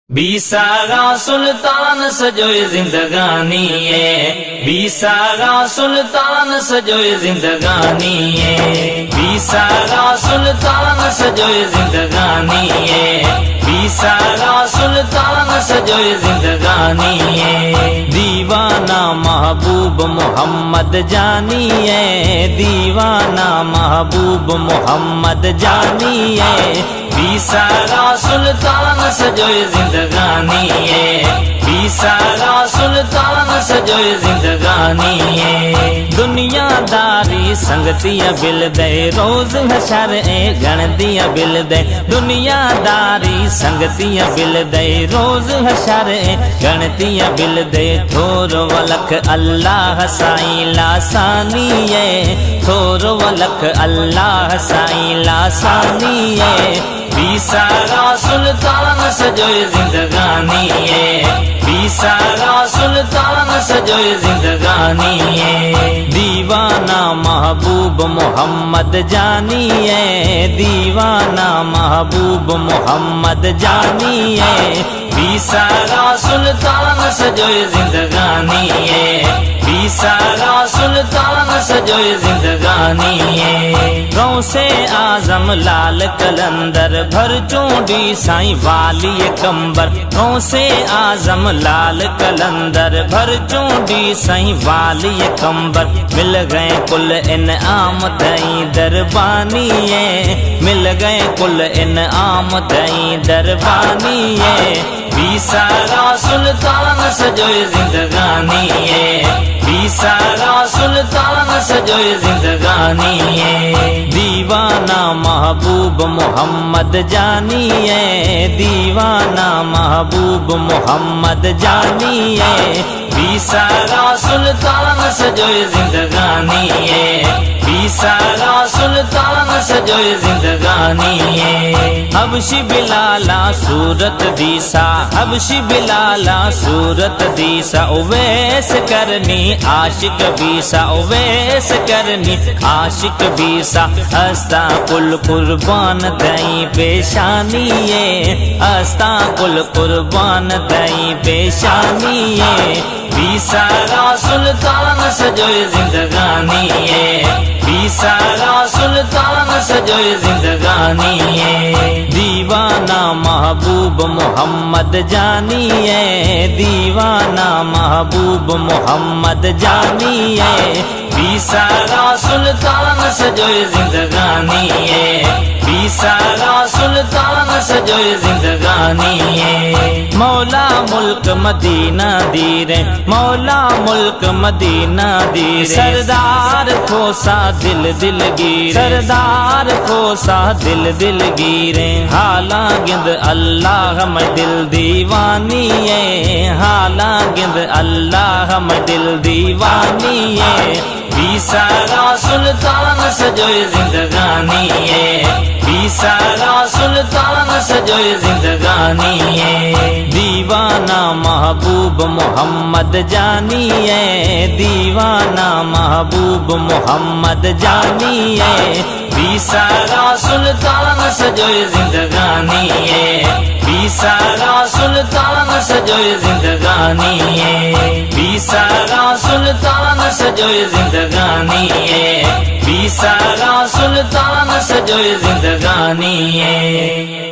बीसागा सुल्तान सजोए जिंदगानी है, बीसागा सुल्तान सजोए जिंदगानी है, बीसागा सुल्तान सजोए जिंदगानी है, बीसागा सुल्तान सजोए जिंदगानी है। दीवाना महबूब मोहम्मद जानी है, दीवाना महबूब मोहम्मद जानी है, बीसागा सुल्तान सजोए जिंदगानी है, बीसागा सुल्तान सजोए जिंदगानी है। दुनियादारी संगतिया बिल दे रोज हशर ए गणदिया बिल दे, दुनियादारी संगतिया बिल दे रोज हशर ए गणतिया बिल दे। थोर वलख अल्लाह साईं लासानी है, थोर वलख अल्लाह साईं लासानी है, बीसागा सुल्तान सजोए जिंदगानी है, बीसागा सुल्तान सजोए जिंदगानी है। दीवाना महबूब मोहम्मद जानी है, दीवाना महबूब मोहम्मद जानी है, बीसागा सुल्तान सजोए जिंदगानी है, बीसागा सुल्तान सजोए जिंदगानी है। गाँव से आजम लाल कलंदर भर चूंडी साईं वाली कंबर, गाँव से आजम लाल कलंदर भर चूंडी साईं वाली कंबर। मिल गए कुल इनाम दई दरबानी है, मिल गए कुल इनाम दई दरबानी है, बीसागा सुल्तान सजोए जिंदगानी है, बीसागा सुल्तान सजोए जिंदगानी है। दीवाना महबूब मोहम्मद जानी है, दीवाना महबूब मोहम्मद जानी है, बीसागा सुल्तान सजोए जिंदगानी है, बीसागा सुल्तान सजोए जिंदगानी है। हबशी बिलाला सूरत दीसा, हबशी बिलाला सूरत दीसा, उवैस करनी आशिक बीसा, उवैस करनी आशिक बीसा। हस्ता कुल कुर्बान दई पेशानी है, हस्ता कुल कुर्बान दई पेशानी है, बीसागा सुल्तान सजोए जिंदगानी है, बीसागा सुल्तान सजोए जिंदगानी है। दीवाना महबूब मोहम्मद जानी है, दीवाना महबूब मोहम्मद जानी है, बीसागा सुल्तान सजोए जिंदगानी है, बीसागा सुल्तान सजोए जिंदगानी है। मौला मुल्क मदीना दीरे, मौला मुल्क मदीना दीरे, सरदार खोसा दिल दिल गिरे, सरदार खोसा दिल दिल गिरे। हाला गिंद अल्लाह मैं दिल दीवानी है, हाला गिंद अल्लाह मैं दिल दीवानी है, बीसागा सुल्तान सजोए जिंदगानी है, बीसागा सुल्तान सजोए जिंदगानी है। दीवाना महबूब मोहम्मद जानी है, दीवाना महबूब मोहम्मद जानी है, बीसागा सुल्तान सजोए जिंदगानी है, बीसागा सुल्तान सजोए जिंदगानी है, बीसागा सुल्तान सजोए जिंदगानी है, बीसागा सुल्तान सजोए जिंदगानी है।